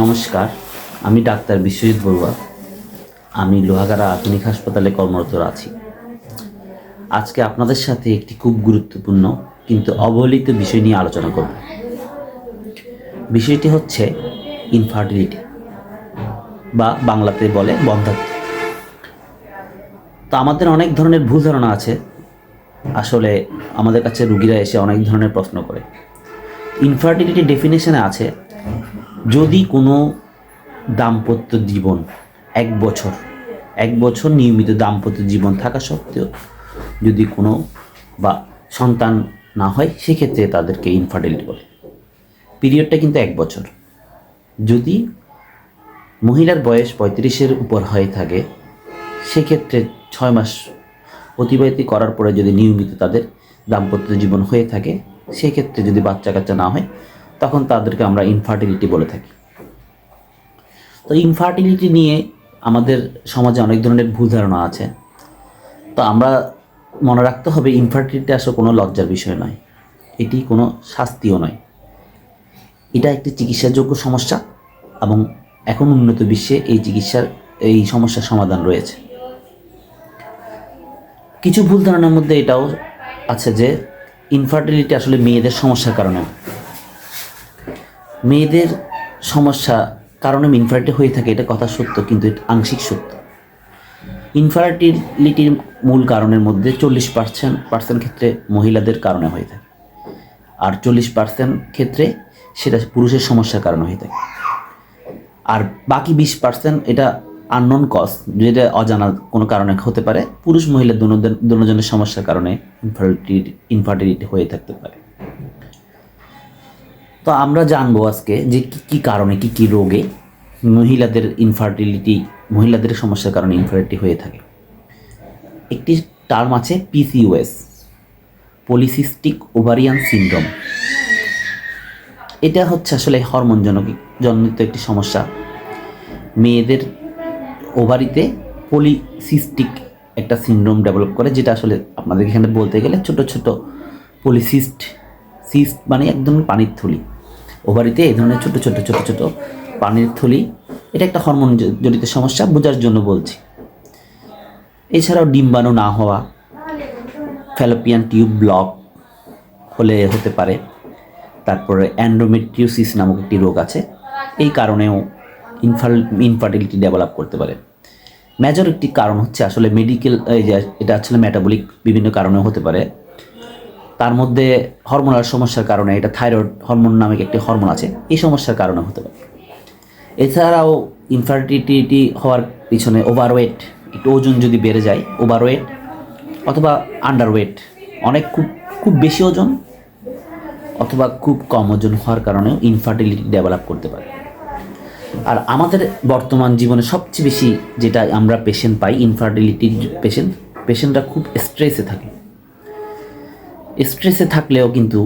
নমস্কার, আমি ডাক্তার বিশ্বজিৎ বড়ুয়া। আমি লোহাগাড়া আধুনিক হাসপাতালে কর্মরত আছি। আজকে আপনাদের সাথে একটি খুব গুরুত্বপূর্ণ কিন্তু অবহেলিত বিষয় নিয়ে আলোচনা করব। বিষয়টি হচ্ছে ইনফার্টিলিটি বা বাংলাতে বলে বন্ধ্যাত্ব। তো আমাদের অনেক ধরনের ভুল ধারণা আছে। আসলে আমাদের কাছে রুগীরা এসে অনেক ধরনের প্রশ্ন করে। ইনফার্টিলিটি ডেফিনেশনে আছে, যদি কোনো দাম্পত্য জীবন এক বছর নিয়মিত দাম্পত্য জীবন থাকা সত্ত্বেও যদি কোনো বা সন্তান না হয়, সেক্ষেত্রে তাদেরকে ইনফার্টিলিটি বলে। পিরিয়ডটা কিন্তু 1 বছর। যদি মহিলার বয়স 35-এর উপর হয়ে থাকে, সেক্ষেত্রে 6 মাস অতিবাহিত করার পরে যদি নিয়মিত তাদের দাম্পত্য জীবন হয়ে থাকে, সেক্ষেত্রে যদি বাচ্চা কাচ্চা না হয়, তখন তাদেরকে আমরা ইনফার্টিলিটি বলে থাকি। তো ইনফার্টিলিটি নিয়ে আমাদের সমাজে অনেক ধরনের ভুল ধারণা আছে। তো আমরা মনে রাখতে হবে, ইনফার্টিলিটি আসলে কোনো লজ্জার বিষয় নয়, এটি কোনো শাস্তিও নয়। এটা একটি চিকিৎসাযোগ্য সমস্যা এবং এখন উন্নত বিশ্বে এই সমস্যার সমাধান রয়েছে। কিছু ভুল ধারণার মধ্যে এটাও আছে যে ইনফার্টিলিটি আসলে মেয়েদের সমস্যার কারণে, মেয়েদের সমস্যা কারণে ইনফার্টিলিটি হয়ে থাকে, এটা কথা সত্য, কিন্তু এটা আংশিক সত্য। ইনফার্টিলিটির মূল কারণের মধ্যে 40% ক্ষেত্রে মহিলাদের কারণে হয়ে থাকে, আর 40% ক্ষেত্রে সেটা পুরুষের সমস্যার কারণে হয়ে থাকে, আর বাকি 20% এটা আননোন কজ, যেটা অজানা কোনো কারণে হতে পারে। পুরুষ মহিলা দুজনের সমস্যার কারণে ইনফার্টিলিটি হয়ে থাকতে পারে। তো আমরা জানবো আজকে যে কী কারণে, কী রোগে মহিলাদের সমস্যার কারণে ইনফার্টিলিটি হয়ে থাকে। একটি টার্ম আছে পিসিওএস, পলিসিস্টিক ওভারিয়ান সিনড্রোম। এটা হচ্ছে আসলে হরমোন জনিত একটি সমস্যা। মেয়েদের ওভারিতে পলিসিস্টিক একটা সিনড্রোম ডেভেলপ করে, যেটা আসলে আপনাদের এখানে বলতে গেলে ছোট ছোট সিস্ট মানে একদম পানির থলি। ওভারিতে এই ধরনের ছোট ছোট পানির থলি, এটা একটা হরমোন জনিত সমস্যা, বোঝার জন্য বলছি। এছাড়াও ডিম্বাণু না হওয়া, ফ্যালোপিয়ান টিউব ব্লক হলে হতে পারে। তারপরে অ্যান্ডোমেট্রিওসিস নামক একটি রোগ আছে, এই কারণেও ইনফার্টিলিটি ডেভেলপ করতে পারে। মেজর একটি কারণ হচ্ছে আসলে এটা আসলে মেটাবলিক বিভিন্ন কারণেও হতে পারে। তার মধ্যে হরমোনাল সমস্যার কারণে, এটা থাইরয়েড হরমোন নামক একটি হরমোন আছে, এই সমস্যার কারণে হতে পারে। এছাড়াও ইনফার্টিলিটি হওয়ার পিছনে ওভারওয়েট, একটু ওজন যদি বেড়ে যায়, ওভারওয়েট অথবা আন্ডারওয়েট, খুব বেশি ওজন অথবা খুব কম ওজন হওয়ার কারণেও ইনফার্টিলিটি ডেভেলপ করতে পারে। আর আমাদের বর্তমান জীবনে সবচেয়ে বেশি যেটা আমরা পেশেন্ট পাই, ইনফার্টিলিটির পেশেন্টরা খুব স্ট্রেসে থাকে। স্ট্রেসে থাকলেও কিন্তু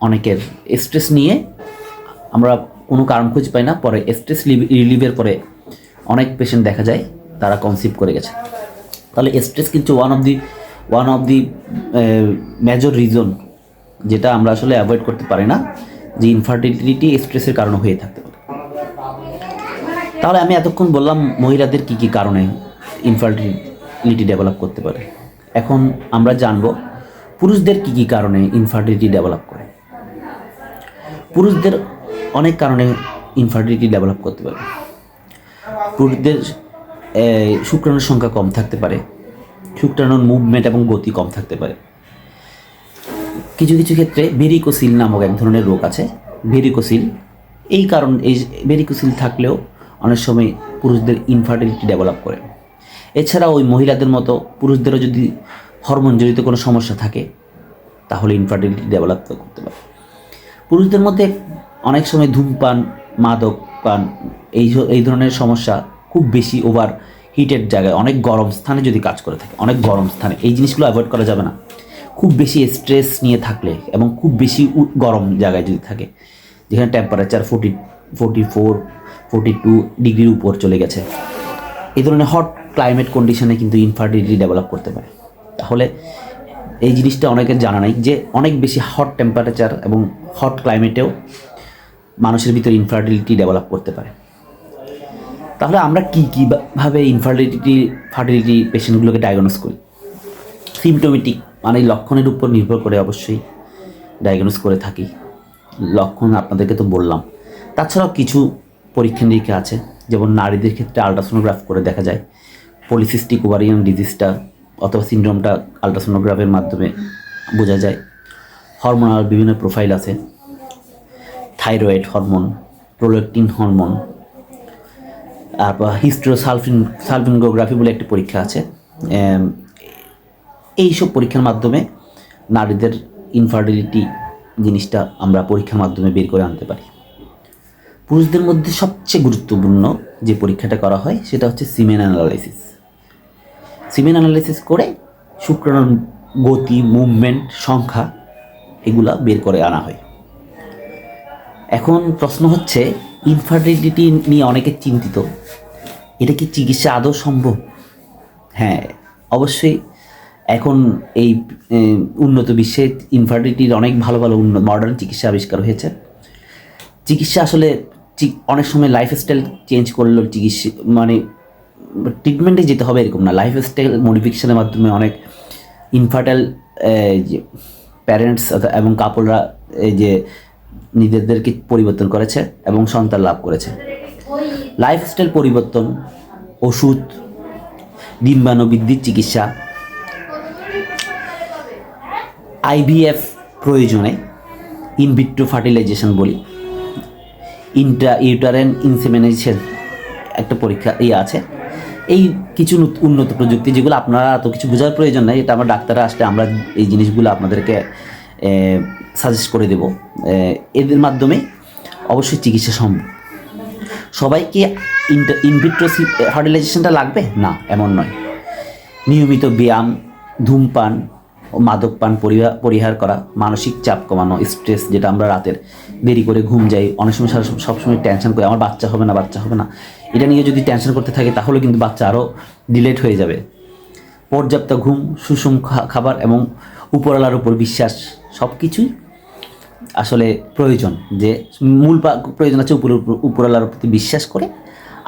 অনেকের স্ট্রেস নিয়ে আমরা কোনো কারণ খুঁজে পাই না, পরে স্ট্রেস রিলিভের পরে অনেক পেশেন্ট দেখা যায় তারা কনসিভ করে গেছে। তাহলে স্ট্রেস কিন্তু one of the major reason, যেটা আমরা আসলে অ্যাভয়েড করতে পারি না, যে ইনফার্টিলিটি স্ট্রেসের কারণে হয়ে থাকতে পারে। তাহলে আমি এতক্ষণ বললাম মহিলাদের কী কারণে ইনফার্টিলিটি ডেভেলপ করতে পারে। এখন আমরা জানব পুরুষদের কী কারণে ইনফার্টিলিটি ডেভেলপ করে। পুরুষদের অনেক কারণে ইনফার্টিলিটি ডেভেলপ করতে পারে। পুরুষদের শুক্রাণুর সংখ্যা কম থাকতে পারে, শুক্রাণুর মুভমেন্ট এবং গতি কম থাকতে পারে। কিছু ক্ষেত্রে ভেরিকোসিল নামক এক ধরনের রোগ আছে, ভেরিকোসিল। এই ভেরিকোসিল থাকলেও অনেক সময় পুরুষদের ইনফার্টিলিটি ডেভেলপ করে। এছাড়া ওই মহিলাদের মতো পুরুষদেরও যদি হরমোন জড়িত কোনো সমস্যা থাকে, তাহলে ইনফার্টিলিটি ডেভেলপ করতে পারে। পুরুষদের মধ্যে অনেক সময় ধূমপান, মাদক পান, এই ধরনের সমস্যা খুব বেশি ওভার হিটেড জায়গায়, অনেক গরম স্থানে যদি কাজ করে থাকে, অনেক গরম স্থানে, এই জিনিসগুলো অ্যাভয়েড করা যাবে না। খুব বেশি স্ট্রেস নিয়ে থাকলে এবং খুব বেশি গরম জায়গায় যদি থাকে, যেখানে টেম্পারেচার 44-42 ডিগ্রির উপর চলে গেছে, এই ধরনের হট ক্লাইমেট কন্ডিশনে কিন্তু ইনফার্টিলিটি ডেভেলপ করতে পারে। তাহলে এই জিনিসটা অনেকের জানা নাই যে অনেক বেশি হট টেম্পারেচার এবং হট ক্লাইমেটেও মানুষের ভিতরে ইনফার্টিলিটি ডেভেলপ করতে পারে। তাহলে আমরা কীভাবে ফার্টিলিটি পেশেন্টগুলোকে ডায়াগনোস করি? সিমটোমেটিক মানে লক্ষণের উপর নির্ভর করে অবশ্যই ডায়াগনোস করে থাকি। লক্ষণ আপনাদেরকে তো বললাম, তাছাড়াও কিছু পরীক্ষা নিরীক্ষা আছে, যেমন নারীদের ক্ষেত্রে আলট্রাসোনোগ্রাফ করে দেখা যায় পলিসিস্টিক ওভারিয়ান ডিজিজটা অথবা সিন্ড্রোমটা আলট্রাসোনোগ্রাফের মাধ্যমে বোঝা যায়। হরমোনাল বিভিন্ন প্রোফাইল আছে, থাইরয়েড হরমোন, প্রোল্যাক্টিন হরমোন, তারপর সালফিনগোগ্রাফি বলে একটি পরীক্ষা আছে। এইসব পরীক্ষার মাধ্যমে নারীদের ইনফার্টিলিটি জিনিসটা আমরা পরীক্ষার মাধ্যমে বের করে আনতে পারি। পুরুষদের মধ্যে সবচেয়ে গুরুত্বপূর্ণ যে পরীক্ষাটা করা হয় সেটা হচ্ছে সিমেন অ্যানালাইসিস। সিমেন অ্যানালাইসিস করে শুক্রাণুর গতি, মুভমেন্ট, সংখ্যা এগুলা বের করে আনা হয়। এখন প্রশ্ন হচ্ছে, ইনফার্টিলিটি নিয়ে অনেকে চিন্তিত, এটা কি চিকিৎসা আদৌ সম্ভব? হ্যাঁ, অবশ্যই। এখন এই উন্নত বিশ্বে ইনফার্টিলিটির অনেক ভালো ভালো মডার্ন চিকিৎসা আবিষ্কার হয়েছে। চিকিৎসা আসলে অনেক সময় লাইফস্টাইল চেঞ্জ করলেও চিকিৎসা মানে ট্রিটমেন্টে যেতে হবে এরকম না। লাইফস্টাইল মডিফিকেশনের মাধ্যমে অনেক ইনফার্টাইল যে প্যারেন্টস এবং কাপলরা এই যে নিজেদেরকে পরিবর্তন করেছে এবং সন্তান লাভ করেছে। লাইফস্টাইল পরিবর্তন, ওষুধ, ডিম্বাণু বৃদ্ধির চিকিৎসা, আইভিএফ প্রয়োজনে ইনভিট্রো ফার্টিলাইজেশন বলি, ইউটারেন ইনসেমিনেশন একটা পরীক্ষা আছে। এই কিছু উন্নত প্রযুক্তি, যেগুলো আপনারা এত কিছু বোঝার প্রয়োজন নেই, এটা আমরা ডাক্তাররা আসলে আমরা এই জিনিসগুলো আপনাদেরকে সাজেস্ট করে দেব। এদের মাধ্যমে অবশ্যই চিকিৎসা সম্ভব। সবাইকে ইনভিট্রো ফার্টিলাইজেশনটা লাগবে না এমন নয়। নিয়মিত ব্যায়াম, ধূমপান ও মাদক পান পরিহার করা, মানসিক চাপ কমানো, স্ট্রেস, যেটা আমরা রাতের দেরি করে ঘুম যাই, অনেক সময় সবসময় টেনশন করি আমার বাচ্চা হবে না, এটা নিয়ে যদি টেনশন করতে থাকে তাহলে কিন্তু বাচ্চা আরও ডিলেট হয়ে যাবে। পর্যাপ্ত ঘুম, সুষম খাবার এবং উপরওয়ালার উপর বিশ্বাস, সব কিছুই আসলে প্রয়োজন। যে মূল প্রয়োজন আছে উপরওয়ালার প্রতি বিশ্বাস করে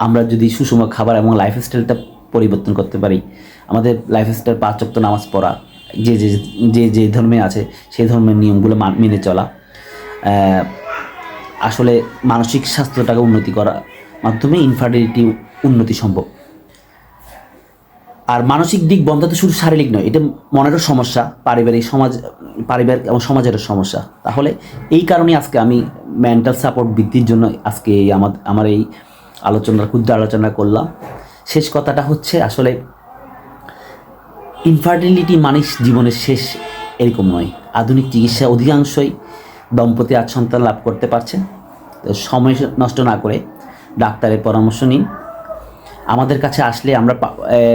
আমরা যদি সুষম খাবার এবং লাইফস্টাইলটা পরিবর্তন করতে পারি, আমাদের লাইফস্টাইল 5 ওয়াক্ত নামাজ পড়া, যে ধর্মে আছে সেই ধর্মের নিয়মগুলো মেনে চলা, আসলে মানসিক স্বাস্থ্যটাকে উন্নতি করার মাধ্যমে ইনফার্টিলিটি উন্নতি সম্ভব। আর মানসিক দিক বন্ধ তো শুধু শারীরিক নয়, এটা মনেরও সমস্যা, পারিবারিক এবং সমাজেরও সমস্যা। তাহলে এই কারণে আজকে আমি মেন্টাল সাপোর্ট বৃদ্ধির জন্য আজকে আমার এই ক্ষুদ্র আলোচনা করলাম। শেষ কথাটা হচ্ছে, আসলে ইনফার্টিলিটি মানুষ জীবনের শেষ এরকম নয়। আধুনিক চিকিৎসা অধিকাংশই দম্পতি আজ সন্তান লাভ করতে পারছে। তো সময় নষ্ট না করে ডাক্তারের পরামর্শ নিন। আমাদের কাছে আসলে আমরা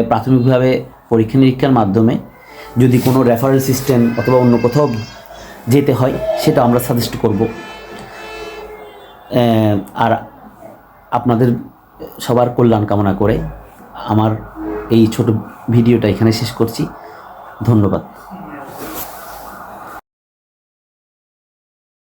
প্রাথমিকভাবে পরীক্ষা নিরীক্ষার মাধ্যমে যদি কোনো রেফারেল সিস্টেম অথবা অন্য কোথাও যেতে হয় সেটা আমরা সাজেস্ট করব। আর আপনাদের সবার কল্যাণ কামনা করে আমার এই ছোট ভিডিওটা এখানে শেষ করছি। ধন্যবাদ।